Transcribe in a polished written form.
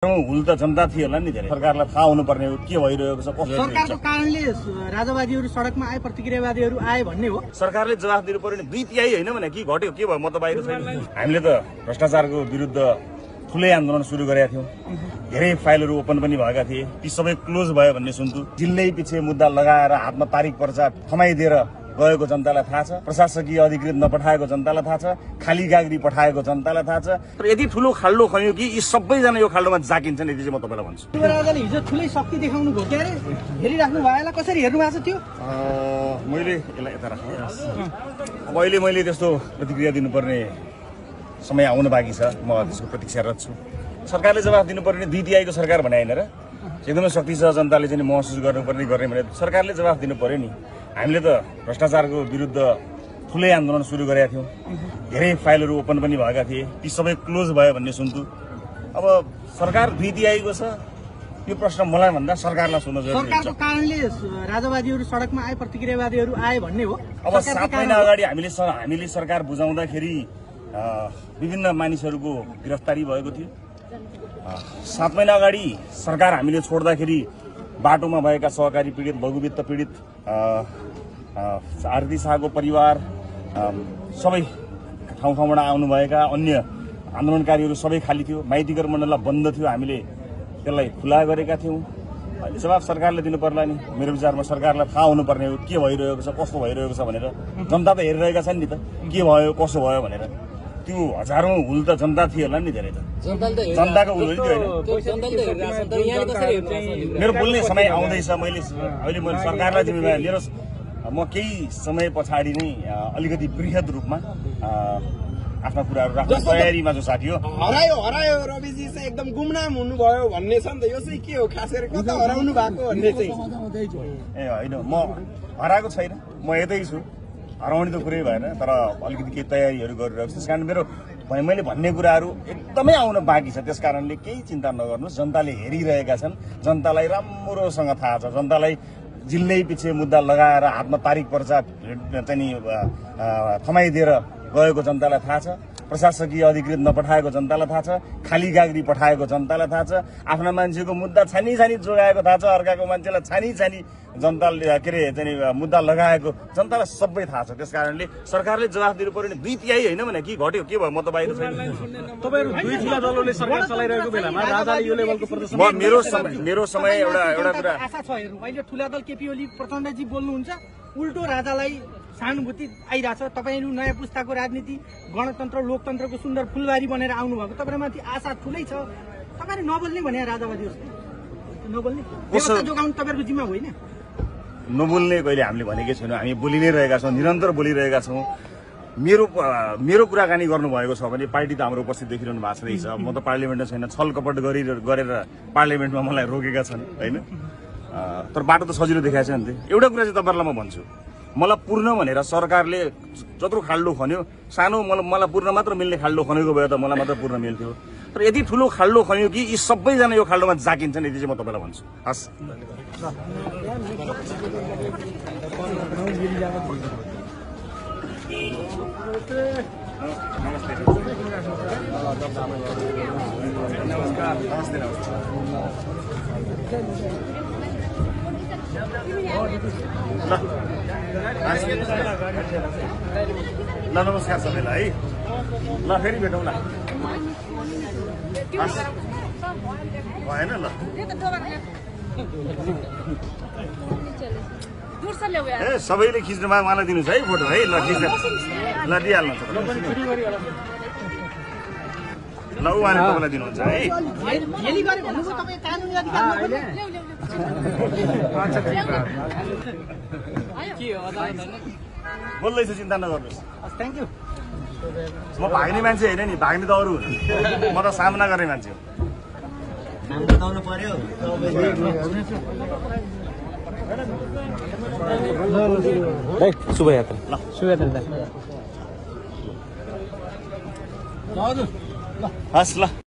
हुल त जनता थियो होला नि धेरै सरकारलाई थाहा हुनुपर्ने हो के भइरहेको छ कसो सरकारको कारणले राजावादीहरू सडकमा आए प्रतिक्रियावादीहरू आए भन्ने हो। सरकारले जवाफ दिनु पर्यो नि 2/3 हैन भने के घट्यो के भयो म त बाहिर छैन। हामीले त भ्रष्टाचारको विरुद्ध ठुलै आन्दोलन सुरु गरेका थियौं। धेरै फाइलहरू ओपन पनि भएका थिए। ती सबै क्लोज भयो भन्ने सुन्छु। जिल्लै पछि मुद्दा लगाएर हातमा तारिख पर्चा थमाइदिएर गएको जनतालाई थाहा छ। प्रशासकीय अधिकृत नपठाएको जनतालाई थाहा छ। खाली कागरी पठाएको जनतालाई थाहा छ। तर यति ठुलो खाल्डो खन्यो कि यी सबैजना यो खाल्डोमा जाकिन्छन् यति चाहिँ म तपाईलाई भन्छु। राजाले हिजो ठुलै शक्ति देखाउनु भयो के अरे हेरिराख्नु भएला कसरी हेर्नु भएको छ त्यो? मैले यसलाई यता राख्नु। अब अहिले मैले त्यस्तो प्रतिक्रिया दिनुपर्ने समय आउन बाँकी छ। म त्यसको प्रतीक्षारत छु। सरकारले जवाफ दिनुपर्ने 2/3 को सरकार भने हैन र एकदमै शक्ति छ जनताले चाहिँ महसुस गर्नुपर्ने गर्ने भने सरकारले जवाफ दिनु पर्यो नि। हामीले त भ्रष्टाचारको विरुद्ध ठुलै आन्दोलन सुरु गरेका थियौं। धेरै फाइलहरू ओपन पनि भएका थिए। ती सबै क्लोज भयो भन्ने सुन्छु। अब सरकार 2/3 को छ यो प्रश्न मलाई भन्दा सरकारलाई सोध्न जरुरी छ। सरकारको कारणले राजावादीहरू सडकमा आए प्रतिक्रियावादीहरू आए भन्ने हो। अब 7 महिना अगाडि हामीले सरकार बुझाउँदाखेरि विभिन्न मानिसहरूको गिरफ्तारी भएको थियो। 7 महिना अगाडि सरकार हामीले छोड्दाखेरि बाटोमा भएका सहकारी पीडित लघुवित्त पीडित आरती शाहको परिवार सबै ठाउँ ठाउँबाट आउनुभएका अन्य आन्दोलनकारीहरू सबै खाली थियो। माइतीघर मण्डल बन्द थियो। हामीले त्यसलाई खुला गरेका थियौं। अहिले जवाफ सरकारले दिनु पर्ला नि। मेरो विचारमा सरकारलाई थाहा हुनुपर्ने हो के भइरहेको छ कस्तो भइरहेको छ भनेर। जनता त हेरिरहेका छन् नि त के भयो कसो भयो भनेर। त्यो हजारौं हुल त जनता थियो होला नि धेरै त जनताको हुल थियो हैन। मेरो बोल्ने समय आउँदैछ। अहिले मैले सरकारलाई जिम्मेवारी लिएर म केही समय पछाडि नै अलिकति बृहत रूपमा आफ्ना कुराहरू राख्ने तयारीमा जो साथी हो। हरायो रविजी चाहिँ एकदम गुमनाम हुनुभयो भन्ने छ नि त। यो चाहिँ के हो खास गरी कता हराउनु भएको भन्ने चाहिँ ए होइन म हराएको छैन। म यतै छु। हराउने त कुरै भएन तर अलिकति केही तयारीहरू गरिरहेको छु। त्यसकारण मैले भन्ने कुराहरू एकदमै आउन बाँकी छ। त्यसकारणले केही चिन्ता नगर्नुहोस्। जनताले हेरिरहेका छन्। जनतालाई राम्रोसँग थाहा छ। जनतालाई जिल्लै पछि मुद्दा लगाएर हातमा तारिख पर्चा चाहिँ थमाइदिएर गएको जनतालाई थाहा छ। प्रशासकीय अधिकृत नपठाएको जनतालाई थाहा छ। खाली कागरी पठाएको जनतालाई थाहा छ। आफ्ना मान्छेको मुद्दा छानी जोगाएको थाहा छ। अर्काको मान्छेलाई छानी जनताले के अरे चाहिँ मुद्दा लगाएको जनतालाई सबै थाहा छ। त्यसकारणले सरकारले जवाफ दिनु पर्यो नि 2/3 हैन भने के घट्यो के भयो म त बाहिर छैन। तपाईहरु दुई ठूला दलले सरकार चलाइरहेको बेलामा राजाले यो लेभलको प्रदर्शन मेरो समय एउटा कुरा आशा छ हेर्नु। अहिले ठूला दल केपी ओली प्रचण्डजी बोल्नुहुन्छ उल्टो राजालाई सहानुभूति आइरहेछ। तपाईहरु नयाँ पुस्ताको राजनीति गणतन्त्र लोकतन्त्रको सुन्दर फुलबारी बनेर आउनु भएको। तपाईहरुमाथि आशा ठुलै छ। तपाईहरु नबोल्ने भने राजावादी हो नबोल्ने व्यवस्था जोगाउनु तपाईहरुको जिम्मा होइन। नबोल्ने कहिले हामीले भनेकै छैनौँ। हामी बोलि नै रहेका छौँ। निरन्तर बोलिरहेका छौँ। मेरो कुराकानी गर्नुभएको छ भने पार्टी त हाम्रो उपस्थित देखिरहनु भएको रहेछ। म त पार्लियामेन्टमा छैन। छल कपट गरेर पार्लियामेन्टमा मलाई रोकेका छन् होइन। तर बाटो त सजिलो देखाएको छ नि त। एउटा कुरा चाहिँ तपाईहरुलाई म भन्छु। मलाई पूर्ण भनेर सरकारले जत्रो खाल्डो खन्यो सानो मलाई पूर्ण मात्र मिल्ने खाल्डो खनेको भए त मलाई मात्र पूर्ण मिल्थ्यो। तर यति ठुलो खाल्डो खन्यो कि यी सबैजना यो खाल्डोमा जाकिन्छन् यति चाहिँ म तपाईलाई भन्छु। हस् ल नमस्कार सबैलाई है। ल फेरि भेटौँला। भएन ल ए सबैले खिच्नु भयो मलाई दिनुहोस् है फोटो है। ल खिच्नु ल दिइहाल्नु ल उहाँले तपाईँलाई दिनुहुन्छ है। बोल्दैछु चिन्ता नगर्नुहोस्। Thank you. म भाग्ने मान्छे होइन नि। भाग्ने त अरू म त सामना गर्ने मान्छे हो। शुभयात्रा हस् ल।